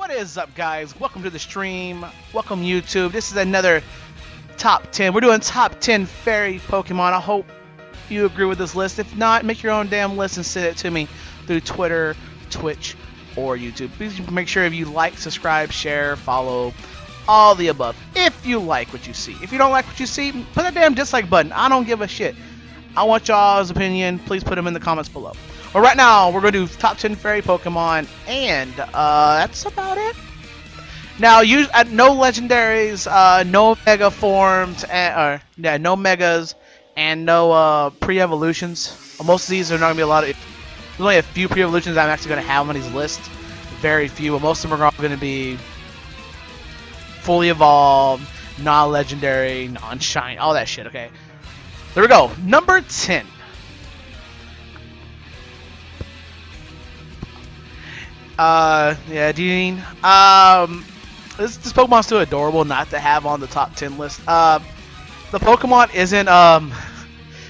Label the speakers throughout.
Speaker 1: What is up, guys? Welcome to the stream. Welcome, YouTube. This is another top 10. We're doing top 10 fairy Pokemon. I hope you agree with this list. If not, make your own damn list and send it to me through Twitter, Twitch, or YouTube. Please make sure if you like, subscribe, share, follow, all the above. If you like what you see. If you don't like what you see, put that damn dislike button. I don't give a shit. I want y'all's opinion. Please put them in the comments below. But right now, we're going to do top 10 fairy Pokemon, and that's about it. Now, no legendaries, no mega forms, no megas, and no pre-evolutions. Most of these are not going to be a lot of... There's only a few pre-evolutions I'm actually going to have on these lists. Very few, but most of them are going to be fully evolved, non-legendary, non-shine, all that shit, okay? There we go. Number 10. Yeah, Dean. This Pokemon's too adorable not to have on the top 10 list. The Pokemon isn't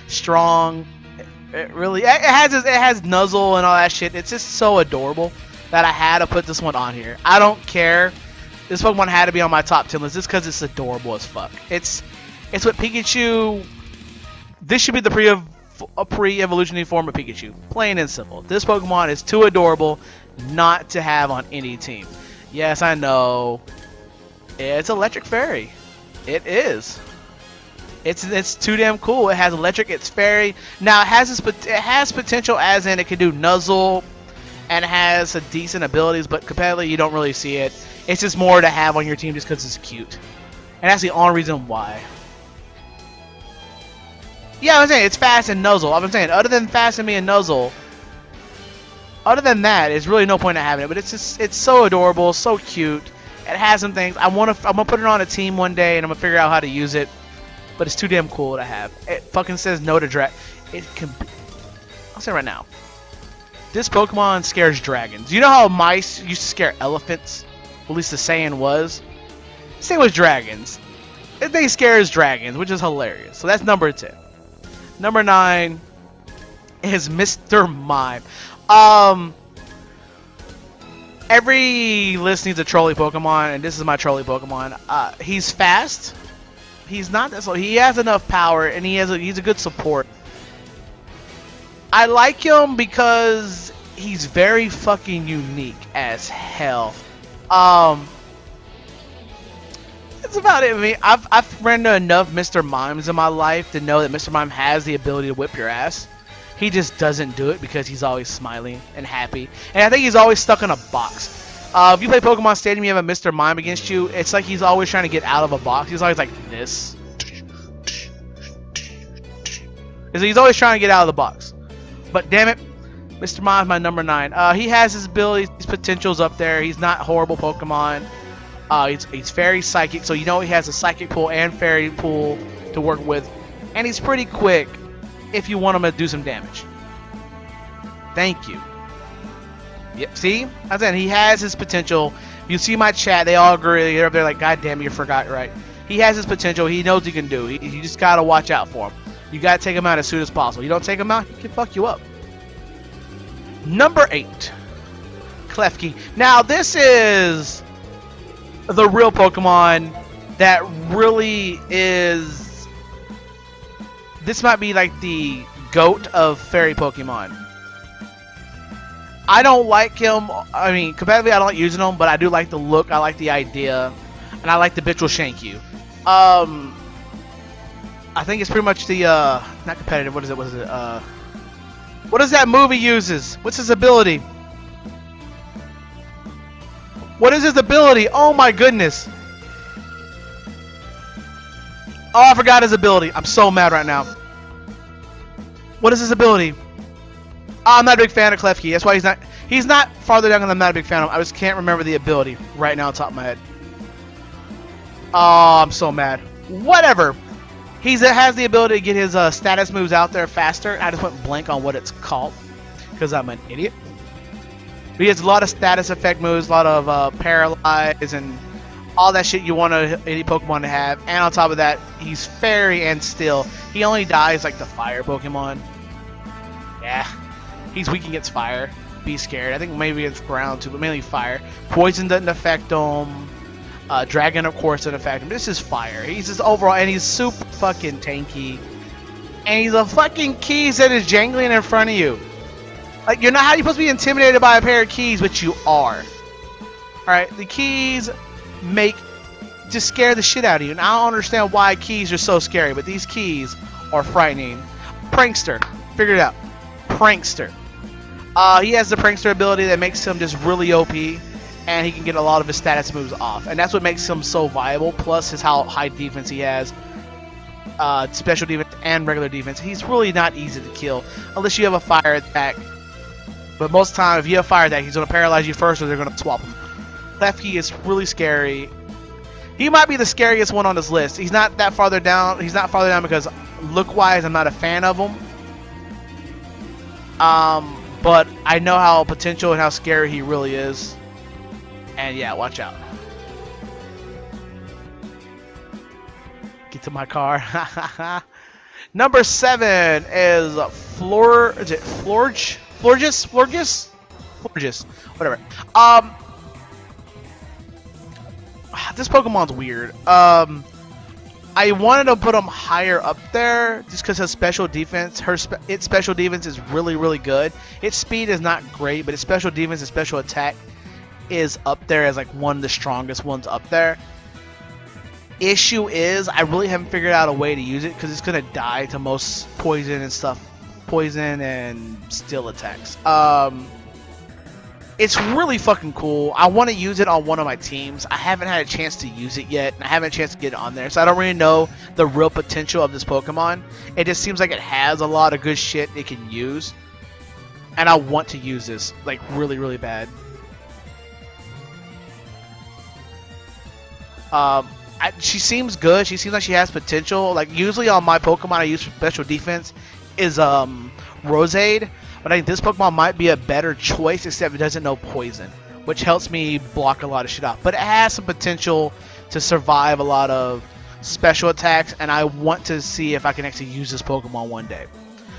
Speaker 1: strong. It has Nuzzle and all that shit. It's just so adorable that I had to put this one on here. I don't care. This Pokemon had to be on my top 10 list just because it's adorable as fuck. It's what Pikachu. This should be the pre-evolutionary form of Pikachu. Plain and simple. This Pokemon is too adorable not to have on any team. Yes, I know. It's Electric Fairy. It is. It's too damn cool. It has electric. It's fairy. Now it has potential, as in it can do Nuzzle, and it has some decent abilities. But competitively, you don't really see it. It's just more to have on your team just because it's cute, and that's the only reason why. Yeah, I'm saying it's fast and Nuzzle. I'm saying other than fast and me and Nuzzle. Other than that, there's really no point in having it, but it's so adorable, so cute. It has some things. I'm gonna put it on a team one day, and I'm gonna figure out how to use it. But it's too damn cool to have. It fucking says no to drag. It can. I'll say right now. This Pokemon scares dragons. You know how mice used to scare elephants? At least the saying was. Same with dragons. They scares dragons, which is hilarious. So that's number 10. Number 9 is Mr. Mime. Every list needs a trolley Pokemon, and this is my trolley Pokemon. He's fast. He's not that slow. He has enough power, and he's a good support. I like him because he's very fucking unique as hell. That's about it. I mean, I've ran into enough Mr. Mimes in my life to know that Mr. Mime has the ability to whip your ass. He just doesn't do it because he's always smiling and happy. And I think he's always stuck in a box. If you play Pokemon Stadium, you have a Mr. Mime against you. It's like he's always trying to get out of a box. He's always like this. He's always trying to get out of the box. But damn it, Mr. Mime's my number 9. He has his abilities, his potentials up there. He's not horrible Pokemon. He's very psychic, so you know he has a psychic pool and fairy pool to work with. And he's pretty quick if you want him to do some damage. Thank you. Yep, see? I said he has his potential. You see my chat, they all agree. They're up there like, God damn, you forgot, right? He has his potential. He knows he can do. You just gotta watch out for him. You gotta take him out as soon as possible. You don't take him out, he can fuck you up. Number 8. Klefki. Now, this is the real Pokemon that really is... This might be like the GOAT of fairy Pokemon. I don't like him. I mean, competitively, I don't like using him, but I do like the look. I like the idea, and I like the bitch will shank you. I think it's pretty much the not competitive. What is it? What is it? What does that move he uses? What's his ability? What is his ability? Oh my goodness! Oh, I forgot his ability. I'm so mad right now. What is his ability? Oh, I'm not a big fan of Klefki. That's why he's not farther down than I'm not a big fan of him. I just can't remember the ability right now on top of my head. Oh, I'm so mad. Whatever. He has the ability to get his status moves out there faster. I just went blank on what it's called because I'm an idiot. But he has a lot of status effect moves, a lot of paralyze and all that shit you want any Pokemon to have. And on top of that, he's fairy and still. He only dies like the fire Pokemon. Yeah. He's weak against fire. be scared. I think maybe it's ground too, but mainly fire. Poison doesn't affect him. Dragon, of course, doesn't affect him. This is fire. He's just overall, and he's super fucking tanky. And he's a fucking keys that is jangling in front of you. Like, you're not how you're supposed to be intimidated by a pair of keys, but you are. Alright, the keys just scare the shit out of you. And I don't understand why keys are so scary, but these keys are frightening. Prankster. Figured it out. Prankster. He has the Prankster ability that makes him just really OP, and he can get a lot of his status moves off. And that's what makes him so viable, plus his how high defense he has. Special defense and regular defense. He's really not easy to kill, unless you have a fire attack. But most of the time, if you have fire attack, he's going to paralyze you first, or they're going to swap him. Left key is really scary. He might be the scariest one on this list. He's not that farther down. He's not farther down because look-wise, I'm not a fan of him. But I know how potential and how scary he really is. And yeah, watch out. Get to my car. Number 7 is Florges? Whatever. This Pokemon's weird. I wanted to put him higher up there just because his special defense, its special defense is really, really good. Its speed is not great, but its special defense and special attack is up there as like one of the strongest ones up there. Issue is, I really haven't figured out a way to use it because it's gonna die to most poison and stuff, poison and steel attacks. It's really fucking cool. I want to use it on one of my teams. I haven't had a chance to use it yet, and I haven't had a chance to get it on there, so I don't really know the real potential of this Pokemon. It just seems like it has a lot of good shit it can use, and I want to use this like really, really bad. She seems good. She seems like she has potential. Like usually on my Pokemon I use for special defense is Rosade. But I think this Pokemon might be a better choice, except it doesn't know poison, which helps me block a lot of shit out. But it has some potential to survive a lot of special attacks, and I want to see if I can actually use this Pokemon one day.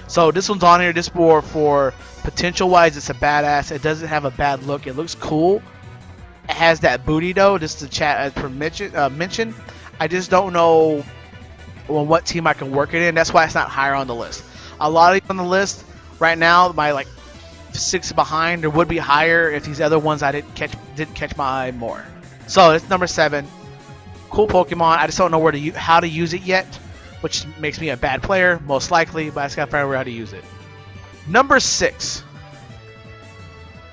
Speaker 1: So this one's on here. This for potential-wise, it's a badass. It doesn't have a bad look. It looks cool. It has that booty though. Just to chat mention. I just don't know what team I can work it in. That's why it's not higher on the list. A lot of these on the list. Right now, my like 6 behind, or would be higher if these other ones I didn't catch my eye more. So it's number 7. Cool Pokemon. I just don't know how to use it yet, which makes me a bad player, most likely. But I just gotta figure out how to use it. Number 6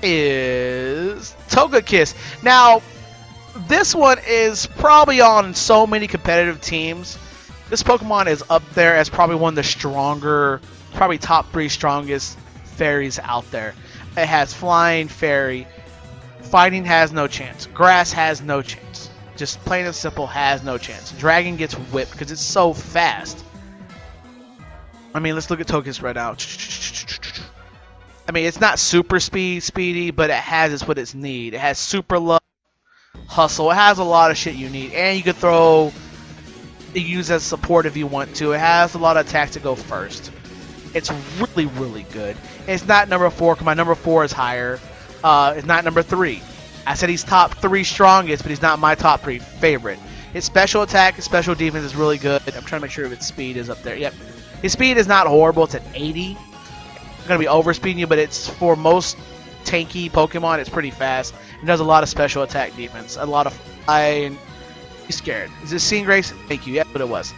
Speaker 1: is Togekiss. Now, this one is probably on so many competitive teams. This Pokemon is up there as probably one of the stronger. Probably top 3 strongest fairies out there. It has flying, fairy, fighting has no chance, grass has no chance, just plain and simple has no chance. Dragon gets whipped because it's so fast. I mean, let's look at Togekiss right now. I mean, it's not super speedy, but it has what it's need. It has super love, hustle. It has a lot of shit you need, and you can use as support if you want to. It has a lot of attacks to go first. It's really, really good. It's not number 4 because my number 4 is higher. It's not number 3. I said he's top 3 strongest, but he's not my top 3 favorite. His special attack, his special defense is really good. I'm trying to make sure if its speed is up there. Yep. His speed is not horrible. It's at 80. I'm going to be overspeeding you, but it's for most tanky Pokemon, it's pretty fast. It does a lot of special attack defense. A lot of flying. He's scared. Is this Stingray? Thank you. That's what it was.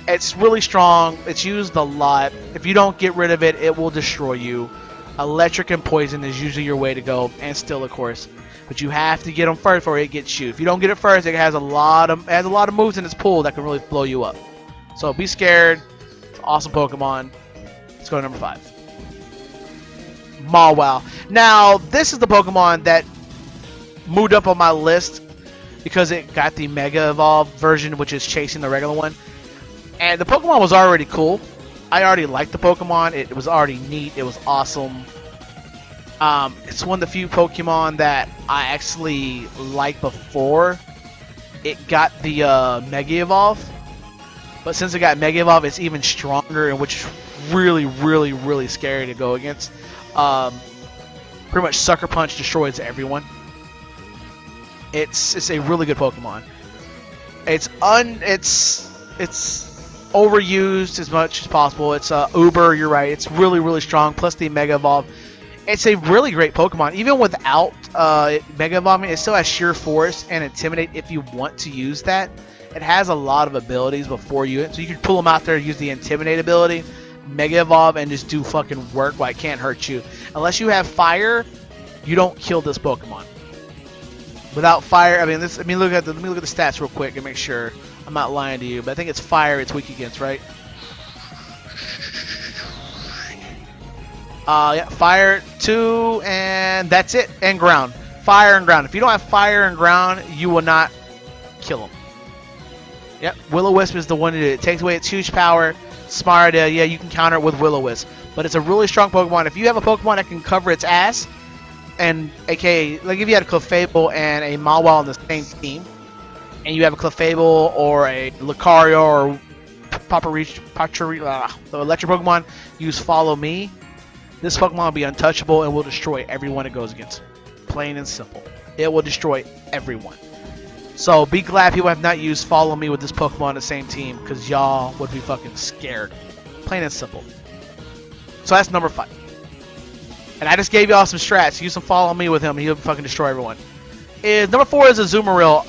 Speaker 1: It's really strong. It's used a lot. If you don't get rid of it, it will destroy you. Electric and poison is usually your way to go, and still, of course. But you have to get them first before it gets you. If you don't get it first, it has a lot of moves in its pool that can really blow you up. So be scared. It's an awesome Pokemon. Let's go to number 5. Mawile. Now, this is the Pokemon that moved up on my list because it got the Mega Evolved version, which is chasing the regular one. And the Pokemon was already cool. I already liked the Pokemon. It was already neat. It was awesome. It's one of the few Pokemon that I actually liked before it got the Mega Evolve. But since it got Mega Evolve, it's even stronger, and which is really, really, really scary to go against. Pretty much Sucker Punch destroys everyone. It's a really good Pokemon. It's overused as much as possible. It's uber, you're right. It's really strong. Plus the Mega Evolve. It's a really great Pokemon. Even without Mega Evolving, it still has Sheer Force and Intimidate if you want to use that. It has a lot of abilities before you, so you can pull them out there, use the Intimidate ability, Mega Evolve, and just do fucking work while it can't hurt you. Unless you have Fire, you don't kill this Pokemon. Without Fire, let me look at the stats real quick and make sure I'm not lying to you. But I think it's Fire it's weak against, right? Yeah, Fire 2, and that's it. And Ground. Fire and Ground. If you don't have Fire and Ground, you will not kill him. Yep, Will-O-Wisp is the one to do it. It takes away its huge power. Smart idea. Yeah, you can counter it with Will-O-Wisp. But it's a really strong Pokemon. If you have a Pokemon that can cover its ass, and aka, like if you had a Clefable and a Mawile on the same team, and you have a Clefable or a Lucario or the electric Pokemon, use Follow Me, this Pokemon will be untouchable and will destroy everyone it goes against. Plain and simple. It will destroy everyone. So be glad people have not used Follow Me with this Pokemon on the same team, because y'all would be fucking scared. Plain and simple. So that's number 5. And I just gave y'all some strats. Use some Follow Me with him and he'll fucking destroy everyone. Number 4 is Azumarill.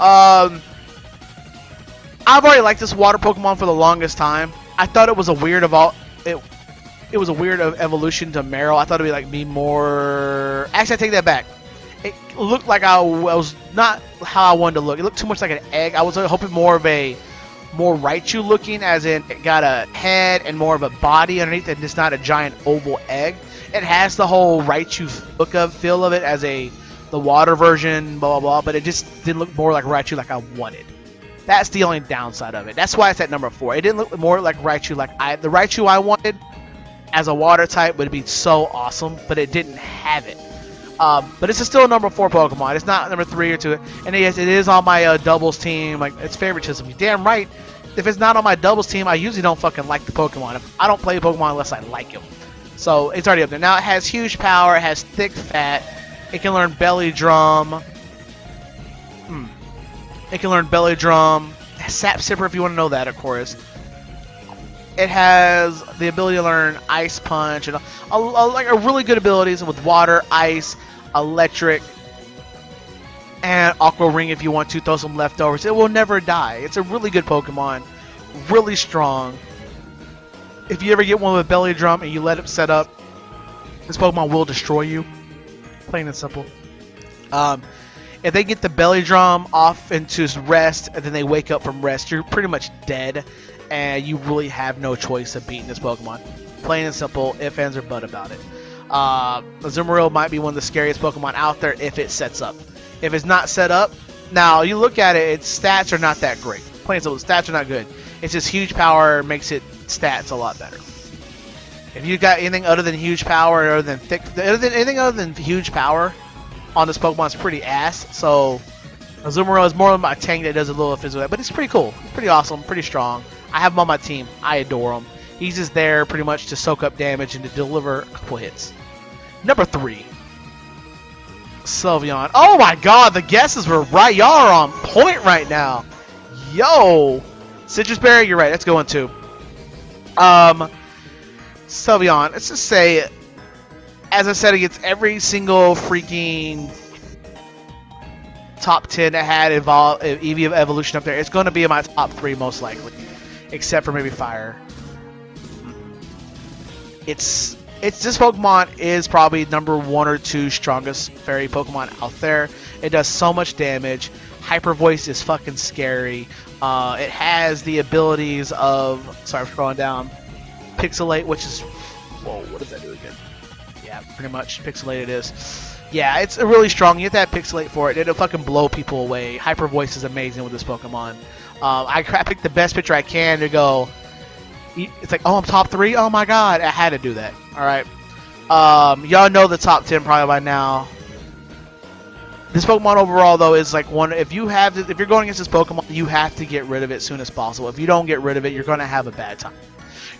Speaker 1: I've already liked this water Pokemon for the longest time. I thought it was a weird it was a weird evolution to Marill. I thought it'd be like more. Actually, I take that back. It looked like I was not how I wanted to look. It looked too much like an egg. I was hoping more Raichu looking, as in it got a head and more of a body underneath, and it's not a giant oval egg. It has the whole Raichu feel of it as the water version, blah blah blah, but it just didn't look more like Raichu like I wanted. That's the only downside of it. That's why it's at number 4. It didn't look more like Raichu like the Raichu I wanted as a water type would be so awesome, but it didn't have it. But it's still a number 4 Pokemon. It's not number 3 or 2. And yes, it is on my doubles team. Like, it's favoritism. You're damn right. If it's not on my doubles team, I usually don't fucking like the Pokemon. I don't play Pokemon unless I like him. So it's already up there. Now it has huge power. It has thick fat. It can learn Belly Drum. It can learn Belly Drum. Sap Sipper, if you want to know that, of course. It has the ability to learn Ice Punch and like a really good abilities with water, ice, electric, and Aqua Ring if you want to throw some leftovers. It will never die. It's a really good Pokemon, really strong. If you ever get one with Belly Drum and you let it set up, this Pokemon will destroy you. Plain and simple. If they get the Belly Drum off into rest and then they wake up from rest, you're pretty much dead. And you really have no choice of beating this Pokemon. Plain and simple, if, ands, or but about it. Azumarill might be one of the scariest Pokemon out there if it sets up. If it's not set up, now you look at it, its stats are not that great. Plain and simple, the stats are not good. It's just huge power makes its stats a lot better. If you got anything other than huge power, or anything other than huge power on this Pokemon, it's pretty ass. So Azumarill is more of my tank that does a little physical, but it's pretty cool. It's pretty awesome, pretty strong. I have him on my team. I adore him. He's just there pretty much to soak up damage and to deliver a couple hits. Number 3. Sylveon. Oh my god, the guesses were right. Y'all are on point right now. Yo! Citrus Berry, you're right. That's going too. Sylveon. Let's just say, as I said, against every single freaking top 10 that had Eevee Evolution up there, it's going to be in my top 3 most likely. Except for maybe Fire. This Pokemon is probably number 1 or 2 strongest fairy Pokemon out there. It does so much damage. Hyper Voice is fucking scary. It has the abilities of, sorry, I'm scrolling down, Pixelate, which is, whoa, what does that do again? Yeah, pretty much Pixelate it is. Yeah, it's really strong. You have to have Pixelate for it. It'll fucking blow people away. Hyper Voice is amazing with this Pokemon. I picked the best picture I can to go. It's like, oh, I'm top 3? Oh my god, I had to do that. Alright. Y'all know the top 10 probably by now. This Pokemon overall, though, is like one. If you're going against this Pokemon, you have to get rid of it as soon as possible. If you don't get rid of it, you're going to have a bad time.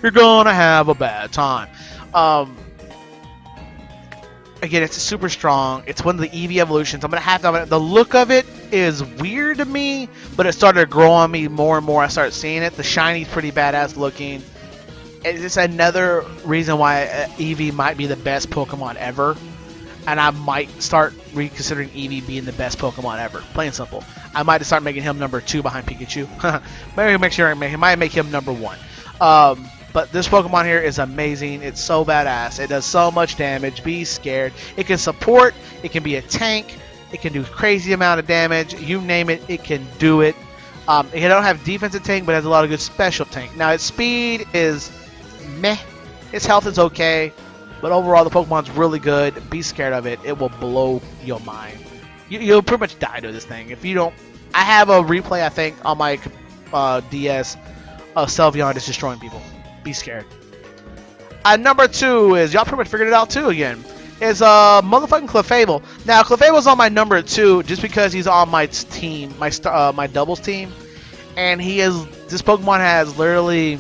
Speaker 1: You're going to have a bad time. Again, it's super strong. It's one of the Eevee evolutions. I'm gonna have to. The look of it is weird to me, but it started to grow on me more and more. I started seeing it. The shiny's pretty badass looking. It's just another reason why Eevee might be the best Pokemon ever, and I might start reconsidering Eevee being the best Pokemon ever. Plain and simple. I might start making him number 2 behind Pikachu. Maybe make sure I might make him number 1. But this Pokemon here is amazing. It's so badass. It does so much damage. Be scared. It can support. It can be a tank. It can do crazy amount of damage. You name it, it can do it. It don't have defensive tank, but it has a lot of good special tank. Now its speed is meh. Its health is okay, but overall the Pokemon's really good. Be scared of it. It will blow your mind. You'll pretty much die to this thing if you don't. I have a replay I think on my DS of Sylveon just destroying people. Be scared. Number 2 is, y'all pretty much figured it out too again, is motherfucking Clefable. Now Clefable's on my number 2 just because he's on my team, my doubles team, and this Pokemon has literally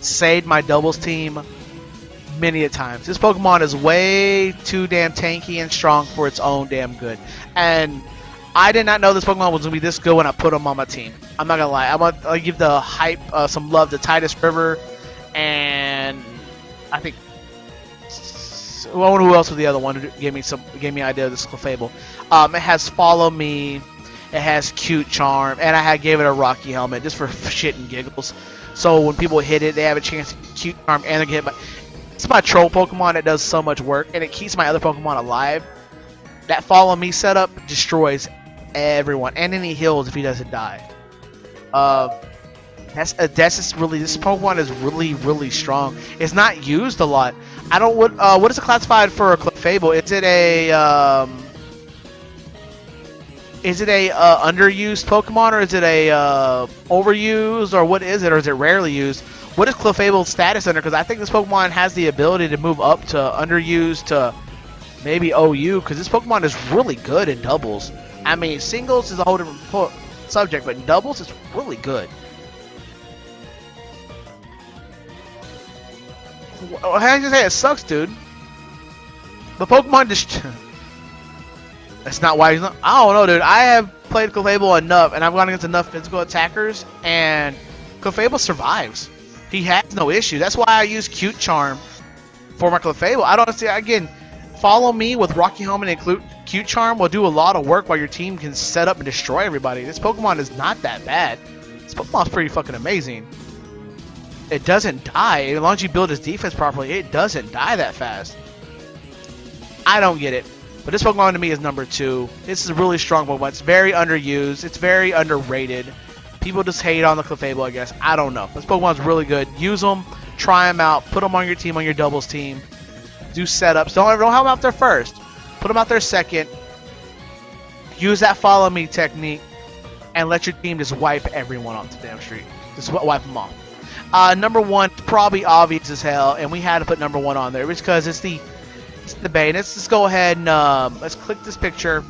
Speaker 1: saved my doubles team many a times. This Pokemon is way too damn tanky and strong for its own damn good, and I did not know this Pokemon was going to be this good when I put him on my team. I'm not going to lie. I'm going to give the hype some love to Titus River, and I think I wonder who else was the other one who gave me an idea of this Clefable. It has Follow Me, it has Cute Charm, and I gave it a Rocky Helmet just for shit and giggles. So when people hit it, they have a chance to Cute Charm and they get hit by. It's my troll Pokemon that does so much work, and it keeps my other Pokemon alive. That Follow Me setup destroys everyone, and then he heals if he doesn't die. That's just really, this Pokemon is really strong. It's not used a lot. I don't what is it classified for a Clefable? Is it a underused Pokemon, or is it a overused, or what is it, or is it rarely used? What is Clefable's status under? Because I think this Pokemon has the ability to move up to underused to maybe OU, because this Pokemon is really good in doubles. I mean, singles is a whole different subject, but in doubles, it's really good. How do you say it sucks, dude? The Pokemon just... That's not why he's not... I don't know, dude. I have played Clefable enough, and I've gone against enough physical attackers, and Clefable survives. He has no issue. That's why I use Cute Charm for my Clefable. I don't see... Again, Follow Me with Rocky Helmet and Cute Charm will do a lot of work while your team can set up and destroy everybody. This Pokemon is not that bad. This Pokemon's pretty fucking amazing. It doesn't die. As long as you build its defense properly, it doesn't die that fast. I don't get it. But this Pokemon to me is number 2. This is a really strong Pokemon. It's very underused. It's very underrated. People just hate on the Clefable, I guess. I don't know. This Pokemon's really good. Use them. Try them out. Put them on your team, on your doubles team. Do setups. Don't have them out there first. Put them out there second. Use that Follow Me technique. And let your team just wipe everyone off the damn street. Just wipe them off. Number 1, probably obvious as hell. And we had to put number 1 on there. Because it's the bait. Let's just go ahead and let's click this picture.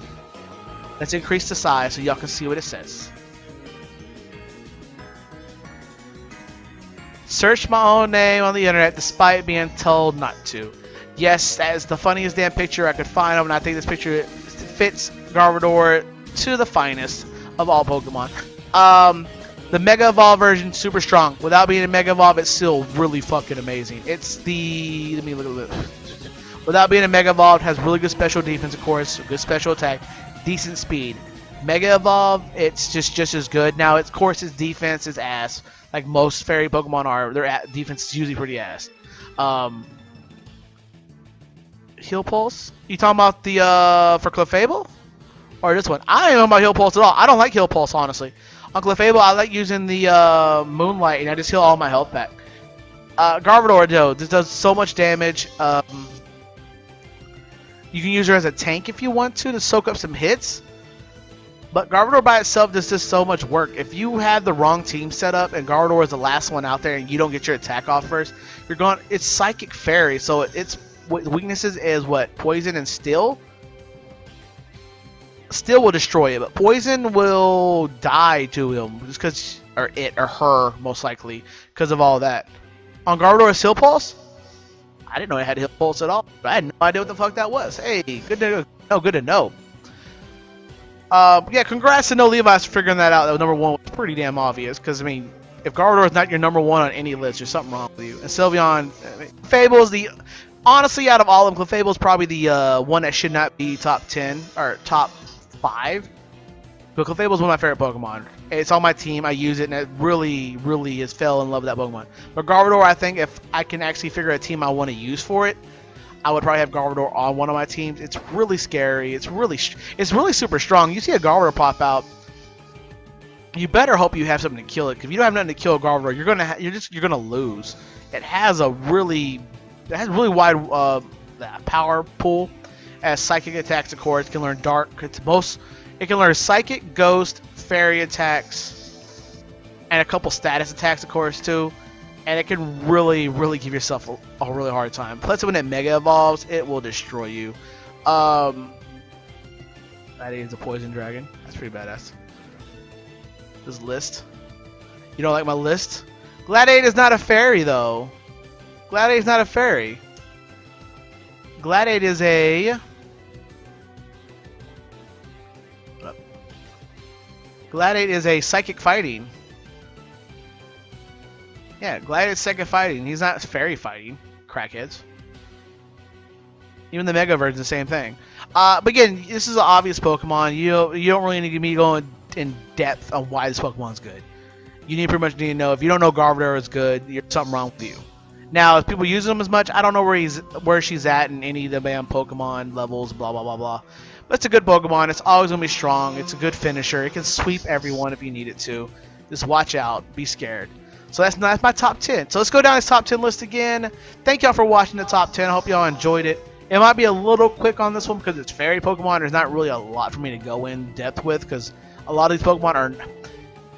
Speaker 1: Let's increase the size so y'all can see what it says. Search my own name on the internet despite being told not to. Yes, that is the funniest damn picture I could find of, and I think this picture fits Garbodor to the finest of all Pokemon. The Mega Evolve version, super strong. Without being a Mega Evolve, it's still really fucking amazing. It's the... Let me look at it. Without being a Mega Evolve, it has really good special defense, of course, good special attack, decent speed. Mega Evolve, it's just as good. Now, of course, its defense is ass. Like most fairy Pokemon are, their defense is usually pretty ass. Heal Pulse? You talking about the, for Clefable? Or this one? I don't know about Heal Pulse at all. I don't like Heal Pulse, honestly. On Clefable, I like using the, Moonlight, and I just heal all my health back. Garbodor, though, this does so much damage. You can use her as a tank if you want to soak up some hits. But Garbodor by itself does just so much work. If you have the wrong team set up and Garbodor is the last one out there and you don't get your attack off first, you're going. It's Psychic Fairy, so its weaknesses is what? Poison and Steel. Steel will destroy it, but Poison will die to him just because, or it or her most likely because of all that. On Garbodor Heal Pulse, I didn't know it had Hit Pulse at all. I had no idea what the fuck that was. Hey, good to know. Good to know. Yeah, congrats to No Levi's for figuring that out. That number 1 was pretty damn obvious. Because I mean, if Garbodor is not your number 1 on any list, there's something wrong with you. And Sylveon, Clefable is honestly, out of all of them, Clefable is probably the one that should not be top 10 or top 5. But Clefable is one of my favorite Pokemon. It's on my team. I use it, and it really, really has fell in love with that Pokemon. But Garbodor, I think if I can actually figure a team I want to use for it, I would probably have Garbodor on one of my teams. It's really scary. It's really super strong. You see a Garbodor pop out, you better hope you have something to kill it. Because if you don't have nothing to kill a Garbodor, you're gonna lose. It has really wide power pool. As psychic attacks, of course, it can learn dark. It can learn psychic, ghost, fairy attacks, and a couple status attacks, of course, too. And it can really, really give yourself a really hard time. Plus, when it Mega Evolves, it will destroy you. That is a Poison Dragon. That's pretty badass. This list. You don't like my list? Gladiator is not a fairy, though. Gladiator is not a fairy. Gladiator is a... Gladiator is a psychic fighting. Yeah, Gladiator is psychic fighting. He's not fairy fighting. Crackheads. Even the Mega version is the same thing. But again, this is an obvious Pokemon. You don't really need me going in depth on why this Pokemon's good. You pretty much need to know if you don't know Garbodor is good, there's something wrong with you. Now, if people use him as much, I don't know where she's at in any of the damn Pokemon levels, blah blah blah blah. But it's a good Pokemon. It's always gonna be strong. It's a good finisher. It can sweep everyone if you need it to. Just watch out. Be scared. So that's my top 10. So let's go down this top 10 list again. Thank y'all for watching the top 10. I hope y'all enjoyed it. It might be a little quick on this one because it's fairy Pokemon. There's not really a lot for me to go in depth with because a lot of these Pokemon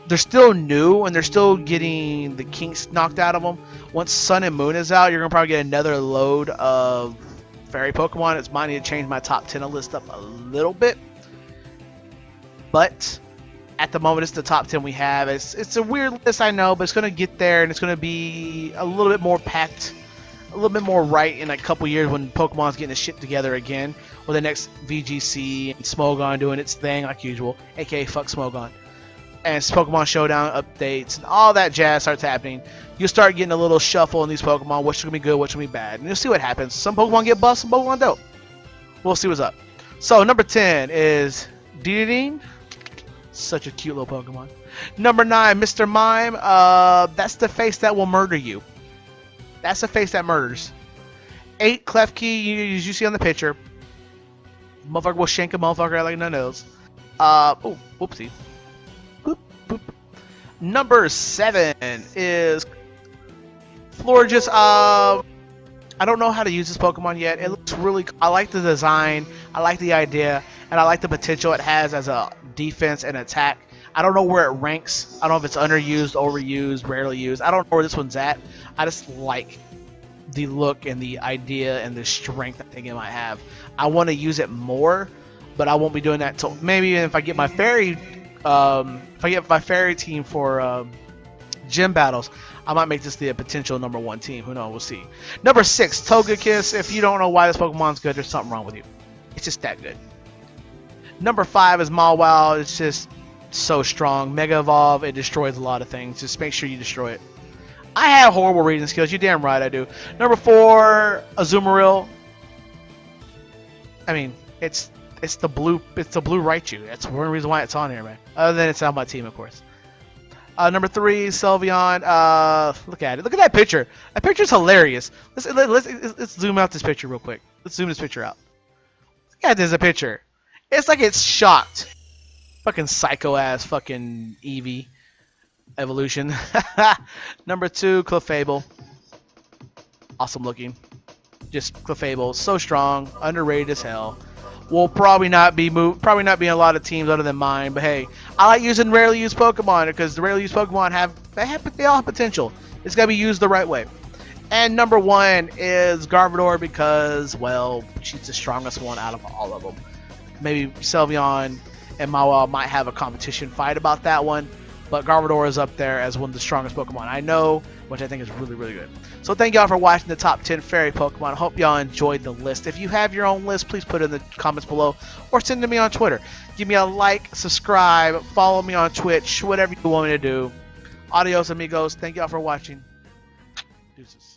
Speaker 1: they're still new and they're still getting the kinks knocked out of them. Once Sun and Moon is out, you're gonna probably get another load of fairy Pokemon. It's might need to change my top 10 list up a little bit, but at the moment it's the top 10 we have. It's a weird list, I know, but it's gonna get there and it's gonna be a little bit more packed, a little bit more right in a couple years when Pokemon's getting the shit together again with the next VGC and Smogon doing its thing like usual, aka fuck Smogon. And Pokemon Showdown updates and all that jazz starts happening, you'll start getting a little shuffle in these Pokemon, what's going to be good, what's going to be bad. And you'll see what happens. Some Pokemon get buffed, some Pokemon don't. We'll see what's up. So, number 10 is Dedenne. Such a cute little Pokemon. Number 9, Mr. Mime. That's the face that will murder you. That's the face that murders. 8, Klefki, as you see on the picture. Motherfucker will shank a motherfucker out like none else. Oh, whoopsie. Boop, boop. Number 7 is Florges. I don't know how to use this Pokemon yet. It looks really cool. I like the design, I like the idea, and I like the potential it has as a defense and attack. I don't know where it ranks. I don't know if it's underused, overused, rarely used. I don't know where this one's at. I just like the look and the idea and the strength I think it might have. I want to use it more, but I won't be doing that until maybe if I get my fairy team for gym battles, I might make this the potential number 1 team. Who knows? We'll see. Number 6, Togekiss. If you don't know why this Pokemon's good, there's something wrong with you. It's just that good. Number 5 is Mawile. It's just so strong. Mega Evolve. It destroys a lot of things. Just make sure you destroy it. I have horrible reading skills. You're damn right I do. Number 4, Azumarill. I mean, it's the blue Raichu. That's one reason why it's on here, man. Other than it's on my team, of course. Number 3, Sylveon. Look at it. Look at that picture. That picture's hilarious. Let's zoom out this picture real quick. Let's zoom this picture out. Look at this picture. It's like it's shocked. Fucking psycho ass fucking Eevee evolution. Number 2, Clefable. Awesome looking. Just Clefable. So strong. Underrated as hell. Will probably not be in a lot of teams other than mine, but hey, I like using rarely used Pokemon because the rarely used Pokemon they all have potential. It's gotta be used the right way. And number 1 is Garbodor because, well, she's the strongest one out of all of them. Maybe Sylveon and Mawile might have a competition fight about that one, but Garbodor is up there as one of the strongest Pokemon I know, which I think is really, really good. So thank y'all for watching the top 10 fairy Pokemon. I hope y'all enjoyed the list. If you have your own list, please put it in the comments below or send it to me on Twitter. Give me a like, subscribe, follow me on Twitch, whatever you want me to do. Adios, amigos. Thank y'all for watching. Deuces.